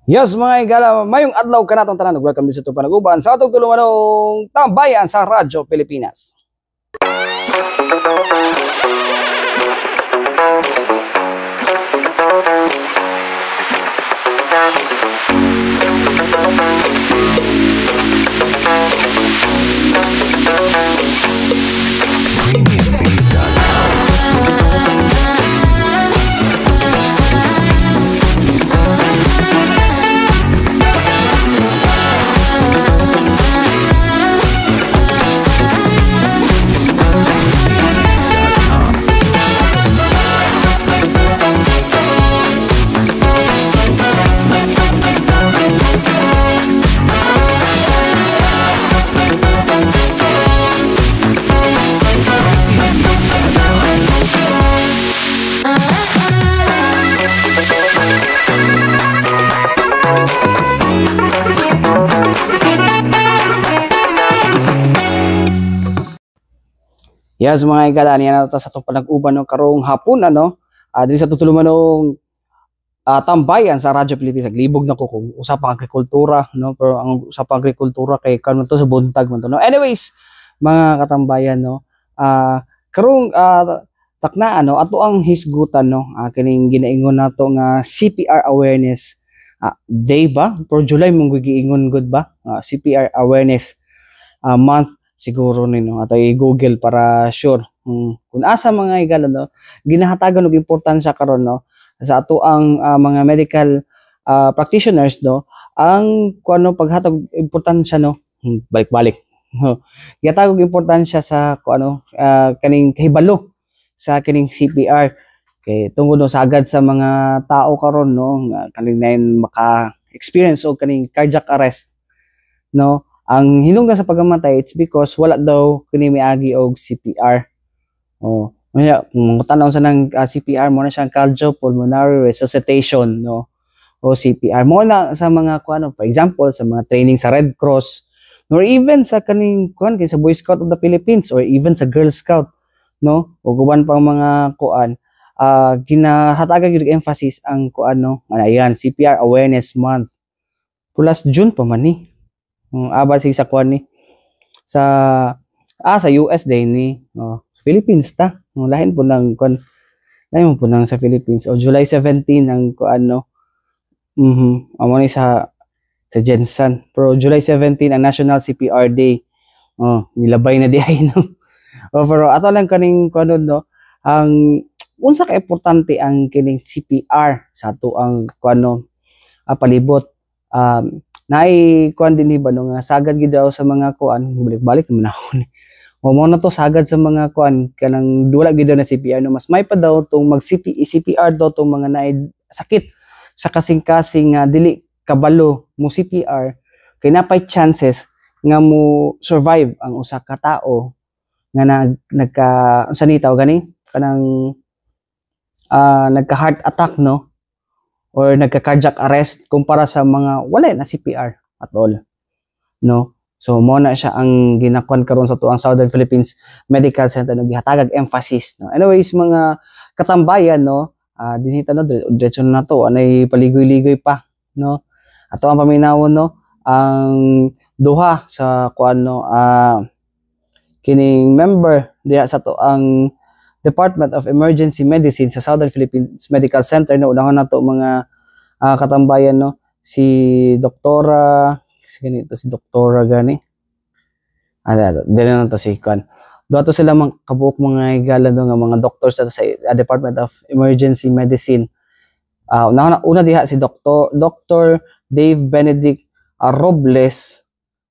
Yes mga igala, mayong adlaw ka natong tanan. Welcome sa Panaguban sa atong tulumanong tambayan sa Radyo Pilipinas. Yes mga igala, niya na sa itong panag-uban no, karong hapon dili sa tutuluman ng tambayan sa Radyo Pilipinas. Naglibog na ko kung usapang agrikultura no, pero ang usapang agrikultura kay karon to sa buntag man to no. Anyways, mga katambayan no, karong taknaan no, ato ang hisgutan no, kining ginaingon nato nga CPR awareness day ba? Pero July mong giingon good ba? CPR awareness month siguro nino at i-google para sure kung asa mga igala no, ginahatagan og importansya karon no sa ato ang mga medical practitioners no, ang kuno paghatag importansya no, balik-balik gihatag og importansya sa kuno kaning kahibalo sa kining CPR kay tungod no sagad sa mga tao karon no kaning maka-experience og kaning cardiac arrest no. Ang hinungdan sa pagkamatay, it's because wala daw kini miagi og CPR. Oh, kung tanaw sa nang CPR mo na siyang cardiopulmonary resuscitation no. O CPR mo na sa mga kuano, for example, sa mga training sa Red Cross or even sa kaning kuan sa Boy Scout of the Philippines or even sa Girl Scout no. O guban pang mga kuan ginahatagan gyud emphasis ang kuan no. Ayan, CPR Awareness Month. Plus June pa man ni. Abasig sa kuan ni sa US din ni Philippines ta lahin po nang kuan lahin po nang sa Philippines o July 17 ang kuan no amo ni sa Jensen pero July 17 ang National CPR Day nilabay na di ay no pero ato lang kaning kuan no ang unsa ka importante ang kining CPR sa ato ang kuan no palibot naay kuan din ba no nga sagad gid daw sa mga kuan balik-balik naman ako ni mo na to sagad sa mga kuan kanang dula gid na CPR no mas may pa daw tong mag CPR daw tong mga naay sakit sa kasing-kasing nga dili kabalo mo CPR kay napay chances nga mo survive ang usa ka tawo nga nagka unsa ni taw gani kanang nagka heart attack no or nagka-cardiac arrest kumpara sa mga wala na CPR at all no. So mo na siya ang ginakuan karon sa tuang Southern Philippines Medical Center no gihatagag emphasis no. Anyways mga katambayan no, dinhita no diretso na to anay paligoy-ligoy pa no. Ato ang paminawon no ang duha sa kuan no kining member diha sa to ang Department of Emergency Medicine sa Southern Philippines Medical Center no. Unahon nato mga katambayan no si Doktora si Doktora gani dili na to si kan do to sila kabuok mga igala no nga mga doctors sa Department of Emergency Medicine. Una diha si Dr. Dave Benedict Robles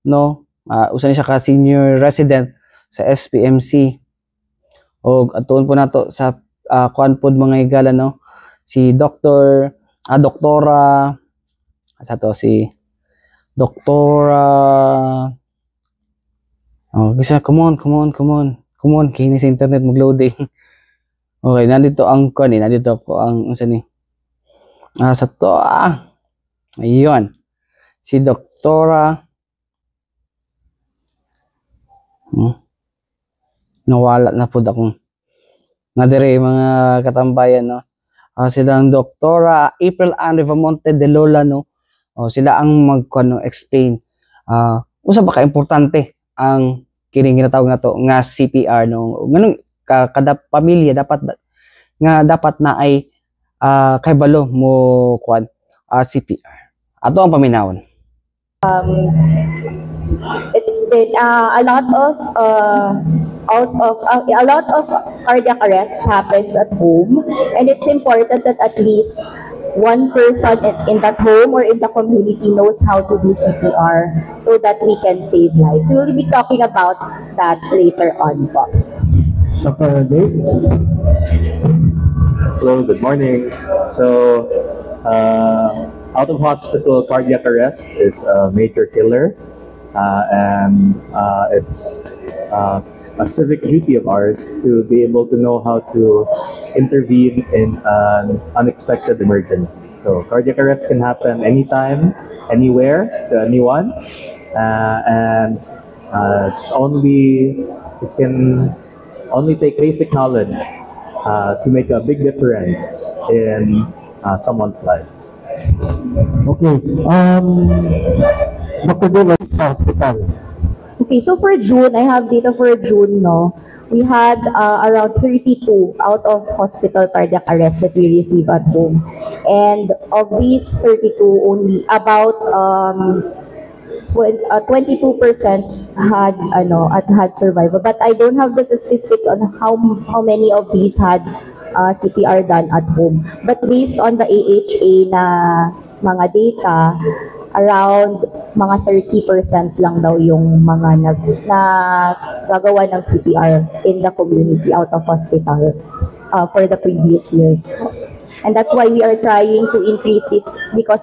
no, usa ni siya ka senior resident sa SPMC. O atuon po nato sa kuan pod mga igala no si Doktora sa to si Doktora kasi come on kini sa internet mag-loading. Okay, nandito ang kuan nandito po ang unsa ni sa to ayun si Doktora nawala na po akong nga dire mga katambayan no. Silang Doktora April Ann Rivamonte de Lola no. O sila ang explain usa ba ka importante ang kining ginatawag nato nga CPR no nganong kada pamilya dapat na ay kahibalo mo CPR. Ato ang paminawon. It's been a lot of cardiac arrests happens at home, and it's important that at least one person in that home or in the community knows how to do CPR so that we can save lives. We'll be talking about that later on po. Hello, good morning. So, out of hospital cardiac arrest is a major killer, and it's a civic duty of ours to be able to know how to intervene in an unexpected emergency. So, cardiac arrest can happen anytime, anywhere, to anyone, and it can only take basic knowledge to make a big difference in someone's life. Okay. Dr. sa hospital. Okay, so for June, I have data for June, no? We had around 32 out of hospital cardiac arrest that we received at home. And of these 32, only about 22% had survival. But I don't have the statistics on how many of these had CPR done at home. But based on the AHA na mga data, around mga 30% lang daw yung mga nagagawa ng CPR in the community out of hospital for the previous years. And that's why we are trying to increase this, because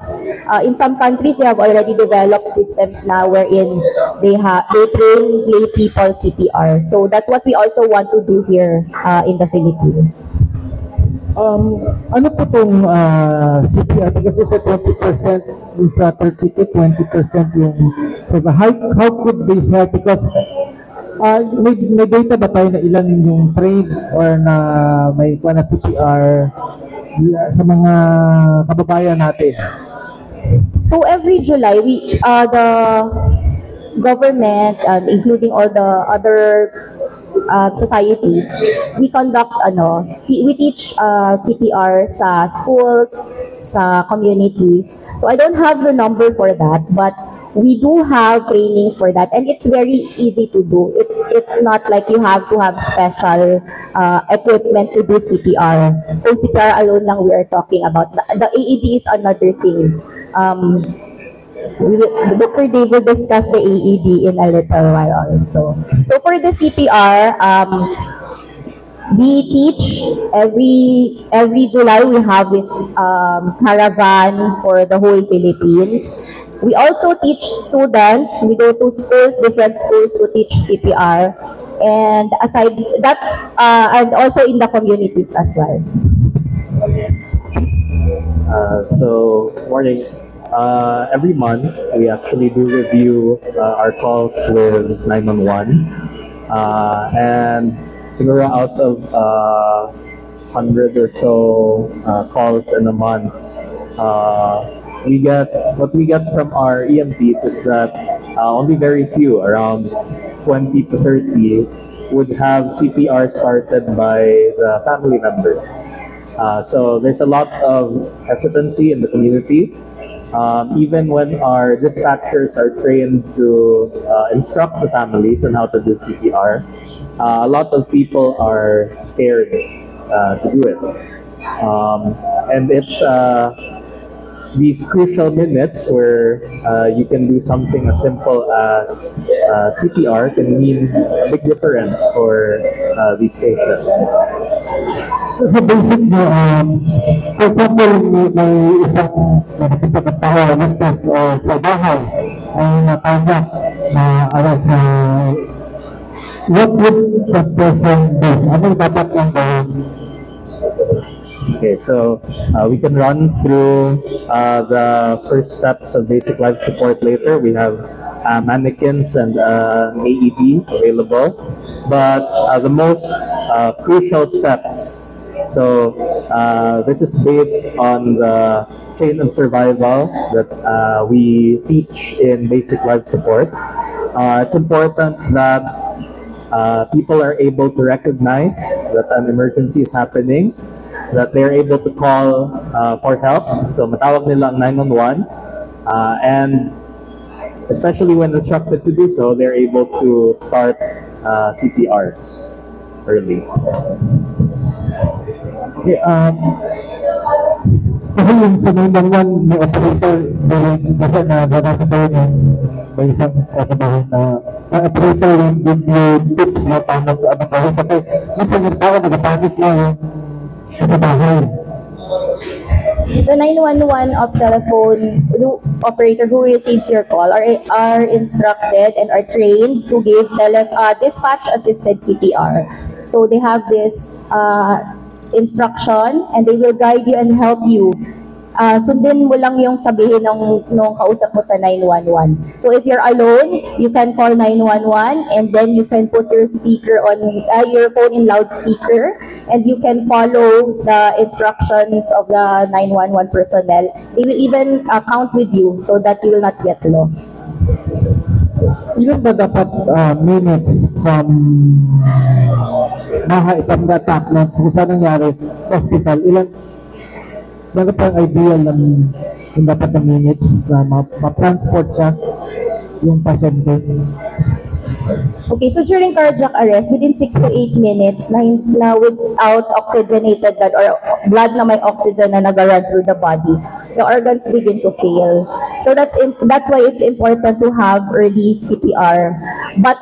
in some countries they have already developed systems now wherein they train lay people CPR. So that's what we also want to do here in the Philippines. Ano po itong CPR? Kasi sa 20%, sa 30 to 20% yung how could this help? Because may data ba tayo na ilan yung trained or na may na CPR sa mga kababayan natin? So every July, the government, including all the other societies, we conduct we teach CPR sa schools, sa communities. So I don't have the number for that, but we do have trainings for that, and it's very easy to do. It's not like you have to have special equipment to do CPR. Kung CPR alone lang we are talking about. The AED is another thing. Dr. Dave will discuss the AED in a little while also. So for the CPR, we teach every July. We have this caravan for the whole Philippines. We also teach students. We go to schools, different schools, to teach CPR, and and also in the communities as well. So morning. Every month, we actually do review our calls with 911, and siguro out of 100 or so calls in a month, what we get from our EMTs is that only very few, around 20 to 30, would have CPR started by the family members. So there's a lot of hesitancy in the community. Even when our dispatchers are trained to instruct the families on how to do CPR, a lot of people are scared to do it. And it's these crucial minutes where you can do something as simple as CPR can mean a big difference for these patients. Sa basic mo, for example, may isang nakikipagkatawa ligtas o sa bahay ay natanggap na sa what would that person do? Ano dapat yung gawin? Okay, so we can run through the first steps of basic life support later. We have mannequins and AED available, but the most crucial steps So this is based on the chain of survival that we teach in basic life support. It's important that people are able to recognize that an emergency is happening, that they're able to call for help. So matawag nila ang 911, and especially when instructed to do so, they're able to start CPR early. Okay, kasi yung sa 911, may operator, kasi nasa tayo ng may isang kasabahan na operator yung give you tips na paano gawin kasi minsan yung tao nagpapanik na yung kasabahan. The 911 of telephone operator who receives your call are instructed and are trained to give dispatch assisted CPR. So they have this instruction and they will guide you and help you. Sundin mo lang yung sabihin nung kausap mo sa 911. So if you're alone, you can call 911 and then you can put your speaker on your phone in loudspeaker and you can follow the instructions of the 911 personnel. They will even count with you so that you will not get lost. Ilan ba dapat minutes from from the attack na kung saan nangyari hospital? Ilan pang ideal ng yung dapat na minutes na ma-transport siya yung pasyente? Okay, so during cardiac arrest, within 6 to 8 minutes na without oxygenated blood or blood na may oxygen na nag-run through the body, the organs begin to fail. So that's why it's important to have early CPR. But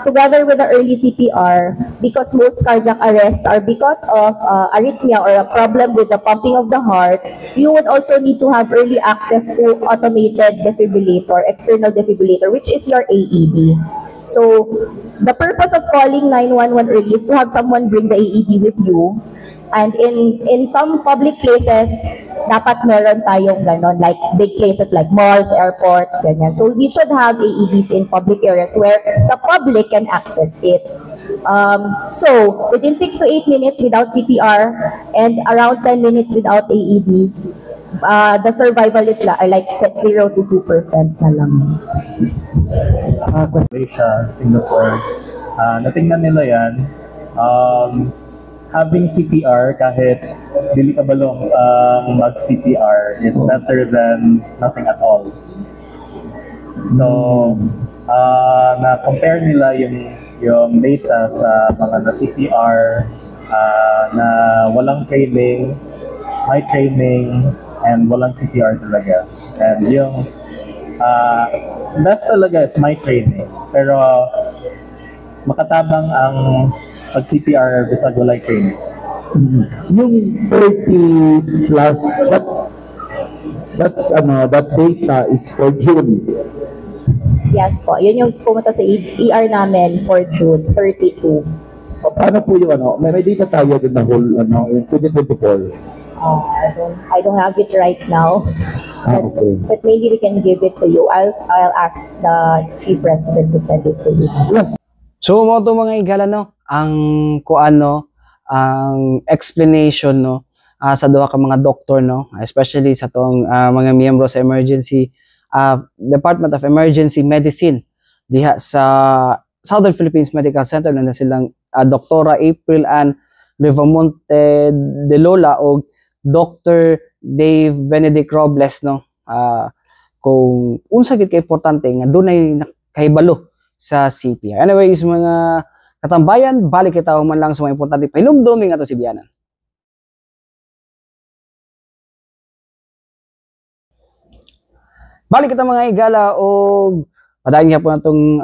together with the early CPR, because most cardiac arrests are because of arrhythmia or a problem with the pumping of the heart, you would also need to have early access to automated defibrillator, external defibrillator, which is your AED. So, the purpose of calling 911 early is to have someone bring the AED with you. And in some public places, dapat meron tayong ganon, like big places like malls, airports, ganyan. So, we should have AEDs in public areas where the public can access it. So, within 6 to 8 minutes without CPR and around 10 minutes without AED, the survival is like 0 to 2% na lang. Malaysia, Singapore, natingnan nila yan, having CPR kahit dili ka balong mag-CPR is better than nothing at all. So, na-compare nila yung data sa mga na-CPR na walang training, high training, and walang CPR talaga. And yung best talaga is my training. Pero makatabang ang pag-CPR bisag walay training. Yung 30 plus, that data is for June. Yes po, yun yung pumunta sa ER namin for June 32. Paano po yung may data tayo din na whole in 2024? I don't have it right now. Okay. But maybe we can give it to you. I'll ask the Chief President to send it to you. Yes. So mo to mga igala ang ang explanation sa duha ka mga doktor especially sa tong mga miyembro sa emergency Department of Emergency Medicine diha sa Southern Philippines Medical Center na silang Doktora April Ann Rivamonte de Lola o Dr. Dave Benedict Robles kung unsa gid kay importante nga dunay kahibalo sa CPR. Anyways mga katambayan, balik kita man lang sa mga importante pahinumdum ning ato Sibianan. Balik kita mga igala og padayon nga po natong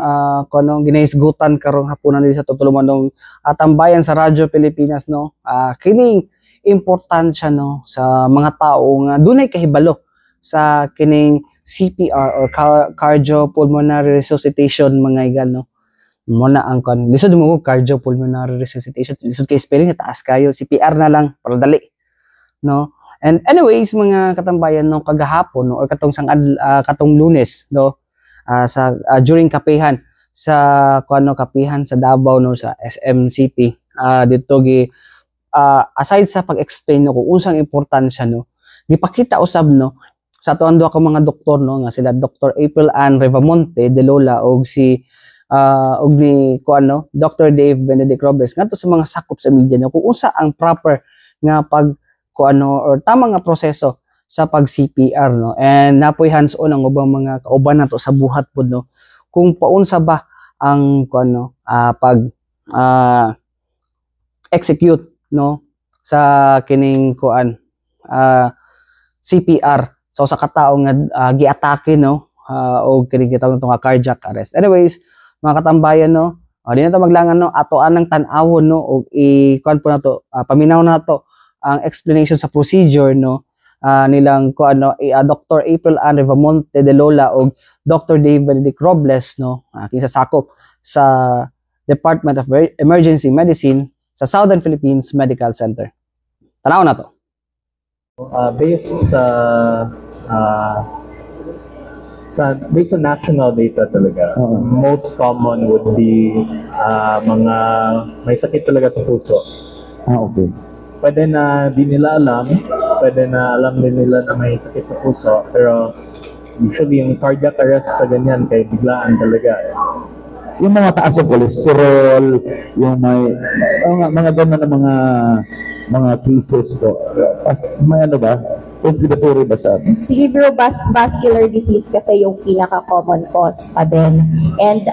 kanong ginahisgutan karong hapunan diri sa tutuluman ng tambayan sa Radyo Pilipinas kining importansya sa mga tao nga dunay kahibalo sa kining CPR or cardiopulmonary resuscitation mga igal mo na ang lisod mo cardiopulmonary resuscitation lisod kay spelling taas kayo CPR na lang para dali and anyways mga katambayan kagahapon or katong katong Lunes sa during kapihan sa kapihan sa Davao sa SMCP dito aside sa pag-explain no kung unsang importansya no, gipakita usab no sa ato ando ka mga doktor no nga sila Dr. April Ann Revamonte de Lola og si og ni kuano Dr. Dave Benedict Robles ngadto sa mga sakop sa media no kung unsa ang proper nga pag kuano or tama nga proseso sa pag CPR no, and napoy hands-on ang ubang mga kauban nato sa buhat pud no kung paunsa ba ang kuano pag execute no sa kining kuan CPR so sa katao nga giatake no o kining gitawag nga cardiac arrest. Anyways, mga katambayan no, di na ta maglangan no ato anang tan-awon no og i-kuan po nato paminaw nato ang explanation sa procedure no nilang kuano Dr. April Ann Revamonte de Lola og Dr. Dave Benedict Robles no kinsa sakop sa Department of Emergency Medicine sa Southern Philippines Medical Center. Tanaw na to. Based based on national data talaga, most common would be mga may sakit talaga sa puso. Okay. Pwede na di nila alam, pwede na alam din nila na may sakit sa puso, pero usually yung cardiac arrest sa ganyan kay biglaan talaga. Yung mga taas ng cholesterol, yung mga ganun na mga cases po. May ano ba? Inflammatory ba siya? Cerebrovascular disease kasi yung pinaka-common cause pa din. And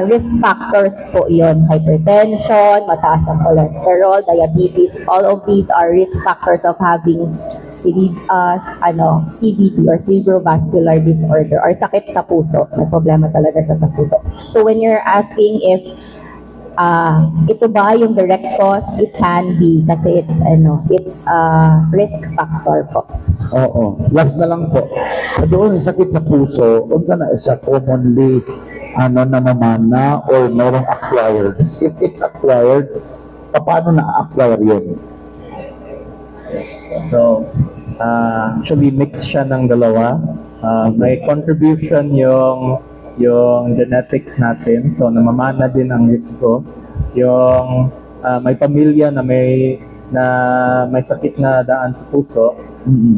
risk factors po yun. Hypertension, mataas ang cholesterol, diabetes. All of these are risk factors of having CVD or cerebrovascular disorder or sakit sa puso. May problema talaga siya sa puso. So when you're asking if ito ba yung direct cause, it can be kasi it's risk factor po. Oo. Last na lang po. Doon sakit sa puso, unsa na siya commonly namamana or merong acquired? If it's acquired, paano na-acquire yun? So, actually mix siya ng dalawa. May contribution yung genetics natin, so namamana din ang risiko. Yung may pamilya na may sakit na daan sa puso,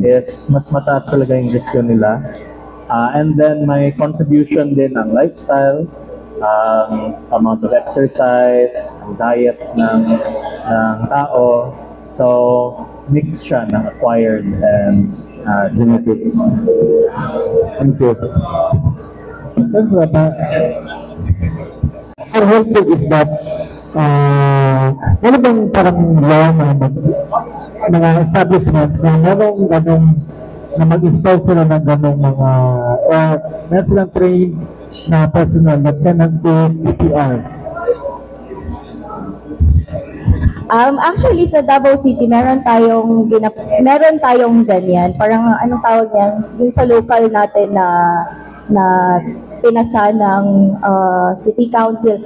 is mas mataas talaga yung risiko nila. And then may contribution din ang lifestyle, amount of exercise, ang diet ng tao. So mix siya ng acquired and genetics. Thank you. For healthcare is that ano bang parang law mga establishments na merong ganong na mag-install sila ng ganong mga meron silang trained na personal na can do CPR? Actually sa Davao City meron tayong ganyan, parang anong tawag yan, yung sa local natin na pinasa ng City Council,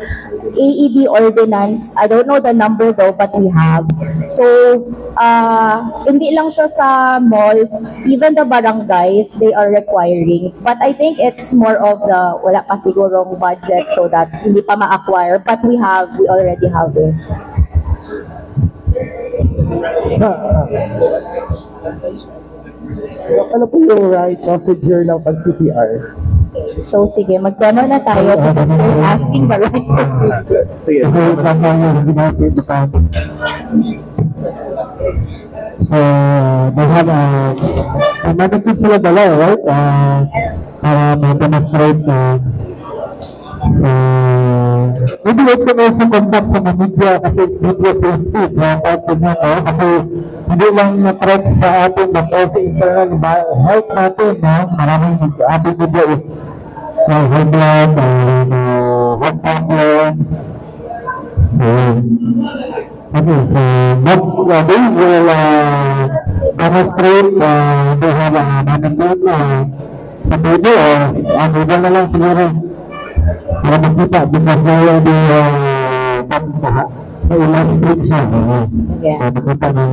AED ordinance. I don't know the number though, but we have. So, hindi lang siya sa malls, even the barangays, they are requiring. But I think it's more of wala pa sigurong budget so that hindi pa ma-acquire, but we already have it. Ano po yung right procedure ng pag-CPR? So sige, mag-demo na tayo because they're asking the right procedure. Sige. So, they have negative sila dala, right? Para ma-demonstrate maybe we can also conduct sa media kasi media safety kasi hindi lang na-threat sa atin but also internal health natin maraming ating media is high blood, heart problems. Okay, so they will demonstrate they have management sa media media na lang siguro para makita because they will be may live stream siya makita na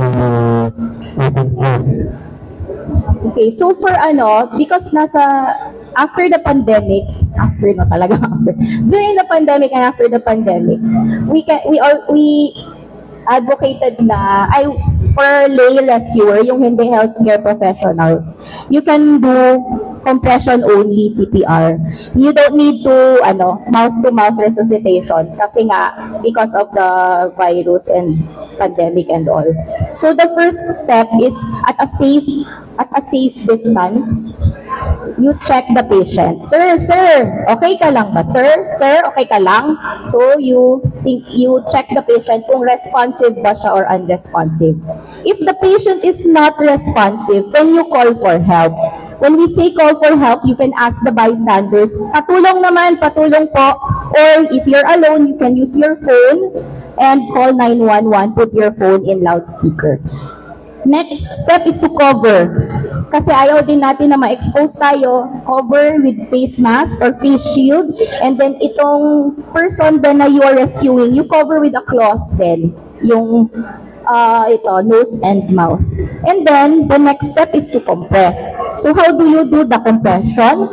Okay, so for because after the pandemic, during the pandemic and after the pandemic, we advocated na, for lay rescuer, yung hindi healthcare professionals, you can do compression only CPR. You don't need to, mouth-to-mouth resuscitation kasi nga, because of the virus and pandemic and all. So the first step is at a safe distance, you check the patient. Sir, okay ka lang ba? Sir, okay ka lang? So you check the patient kung responsive ba siya or unresponsive. If the patient is not responsive, then you call for help. When we say call for help, you can ask the bystanders, patulong naman, patulong po. Or if you're alone, you can use your phone and call 911, put your phone in loudspeaker. Next step is to cover. Kasi ayaw din natin na ma-expose tayo. Cover with face mask or face shield. And then itong person then na you are rescuing, you cover with a cloth then. Yung nose and mouth. And then the next step is to compress. So how do you do the compression?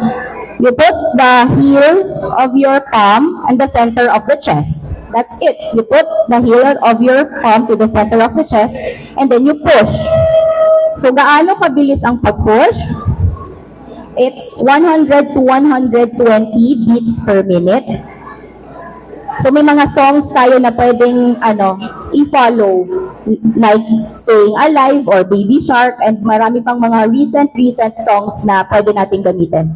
You put the heel of your palm in the center of the chest. That's it. You put the heel of your palm to the center of the chest and then you push. So gaano kabilis ang pag-push? It's 100 to 120 beats per minute. So may mga songs tayo na pwedeng i-follow, like Staying Alive or Baby Shark, and marami pang mga recent songs na pwede natin gamitin.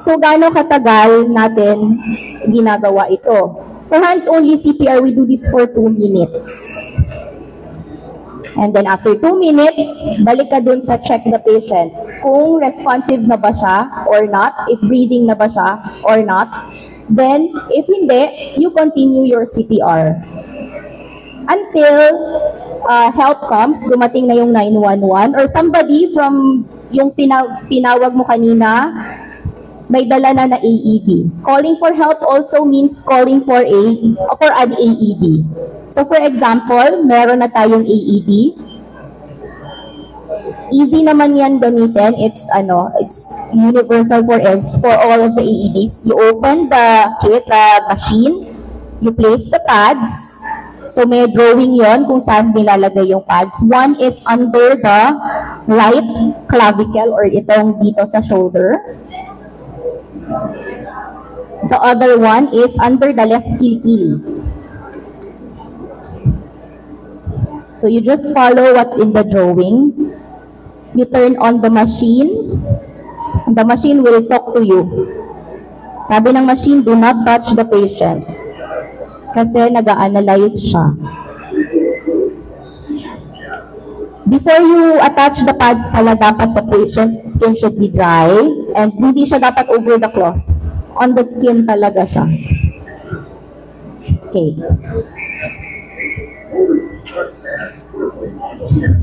So gaano katagal natin ginagawa ito? For hands-only CPR, we do this for 2 minutes. And then after 2 minutes, balik ka dun sa check the patient. Kung responsive na ba siya or not, if breathing na ba siya or not. Then, if hindi, you continue your CPR. Until help comes, dumating na yung 911 or somebody from yung tinawag mo kanina, may dala na AED. Calling for help also means calling for an AED. So for example, meron na tayong AED. Easy naman yan gamitin. It's universal for all of the AEDs. You open the kit, the machine, you place the pads. So may drawing yon kung saan nilalagay yung pads. One is under the right clavicle or itong dito sa shoulder. The other one is under the left kilikili. So you just follow what's in the drawing. You turn on the machine. And the machine will talk to you. Sabi ng machine, do not touch the patient. Kasi nag-a-analyze siya. Before you attach the pads pala, dapat the patient's skin should be dry and hindi siya dapat over the cloth. On the skin talaga siya. Okay.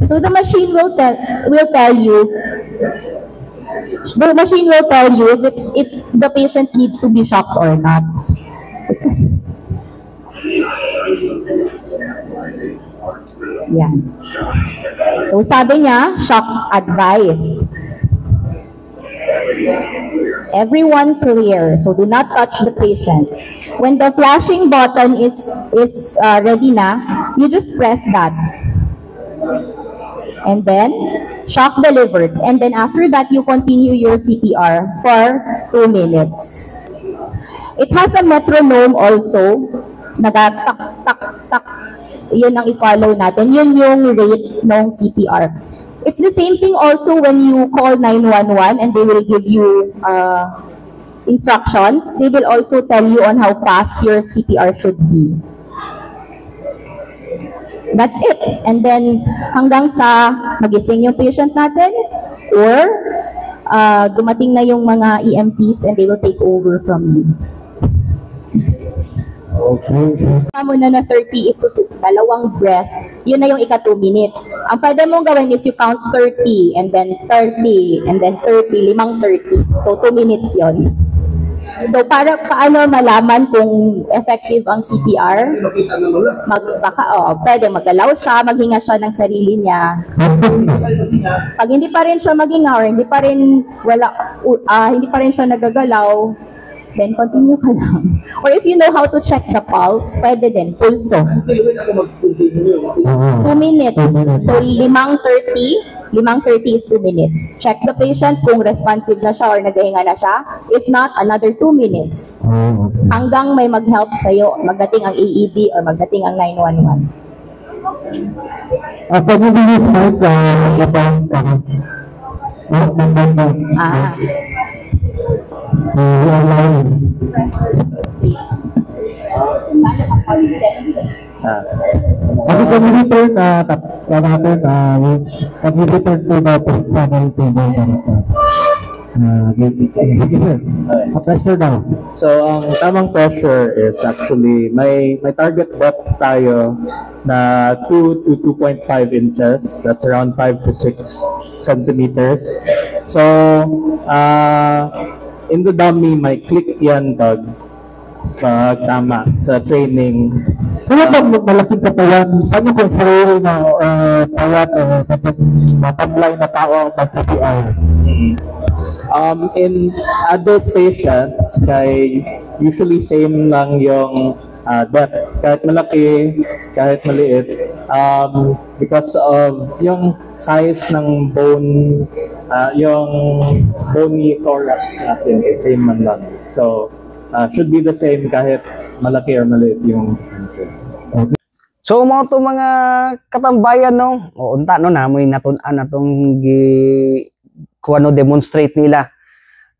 So the machine will tell you if the patient needs to be shocked or not. Yan. So sabi niya, shock advised. Everyone clear. So do not touch the patient. When the flashing button is ready na, you just press that. And then, shock delivered. And then after that, you continue your CPR for 2 minutes. It has a metronome also. Nag-tak-tak-tak. Yun ang i-follow natin. Yun yung rate ng CPR. It's the same thing also when you call 911 and they will give you instructions. They will also tell you on how fast your CPR should be. That's it. And then, hanggang sa magising yung patient natin or dumating na yung mga EMTs and they will take over from you. Okay. Mo na 30:2, dalawang breath, yun na yung ika 2 minutes. Ang pwede mong gawin is you count 30, and then 30, and then 30, 30. So 2 minutes yon. So paano malaman kung effective ang CPR? Pwede magalaw siya, maghinga siya ng sarili niya. Pag hindi pa rin siya maghinga or hindi pa rin siya nagagalaw, then continue ka lang. Or if you know how to check the pulse, pwede din, pulso. 2 minutes. So, 5:30 is 2 minutes. Check the patient kung responsive na siya or naghahinga na siya. If not, another 2 minutes. Hanggang may mag-help sa'yo, magdating ang AED or magdating ang 911. Can you release mic ibang Ah. Sabi can you return can you return to the panel table? Pressure daw. So, ang tamang pressure is actually, may target depth tayo na 2 to 2.5 inches. That's around 5 to 6 centimeters. So, in the dummy, may click yan pag tama sa training. Kaya pag malaking katawan, paano kung sarili na payat o matablay na tao ang mag-CPR? In adult patients, usually same lang yung depth. Kahit malaki, kahit maliit. Because of yung size ng bone, yung bony thorax natin, same man lang. So, should be the same kahit malaki or maliit yung So mga katambayan no, o unta no namoy natun-an atong kuano demonstrate nila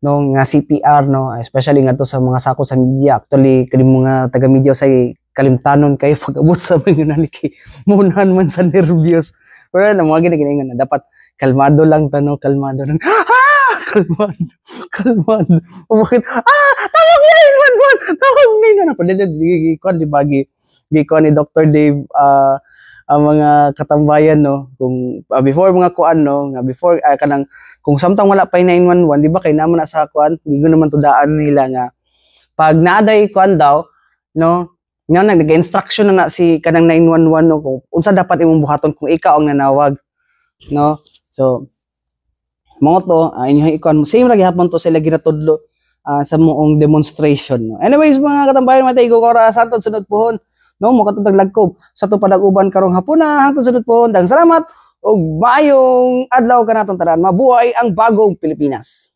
no nga CPR no, especially ngadto sa mga sako sa media. Actually kani mga taga media say kalimtanon kayo pag-abot sa mga naliki munan man sa nervyos. Pero na mga ginagingan na dapat kalmado lang tano, kalmado lang. Kalmado. Bakit? Tawag mo na pa di bagi ni Dr. Dave ang mga katambayan no kung before mga kuan no nga before kanang kung samtang wala pa 911 di ba kay naman na sa kuan gigo naman tudaan nila nga pag naaday kuan daw no nga nag-instruction na si kanang 911 no kung unsa dapat imong buhaton kung ikaw ang nanawag no. So mo to inyong ikuan mo same ra gihapon to sila ginatudlo sa moong demonstration no. Anyways mga katambayan matay ko kora sa atong sunod pohon no mo katong lagkob sa to padag-uban karong hapuna hangtod sunod pohon. Daghang salamat ug maayong adlaw kanaton tanan. Mabuhay ang bagong Pilipinas.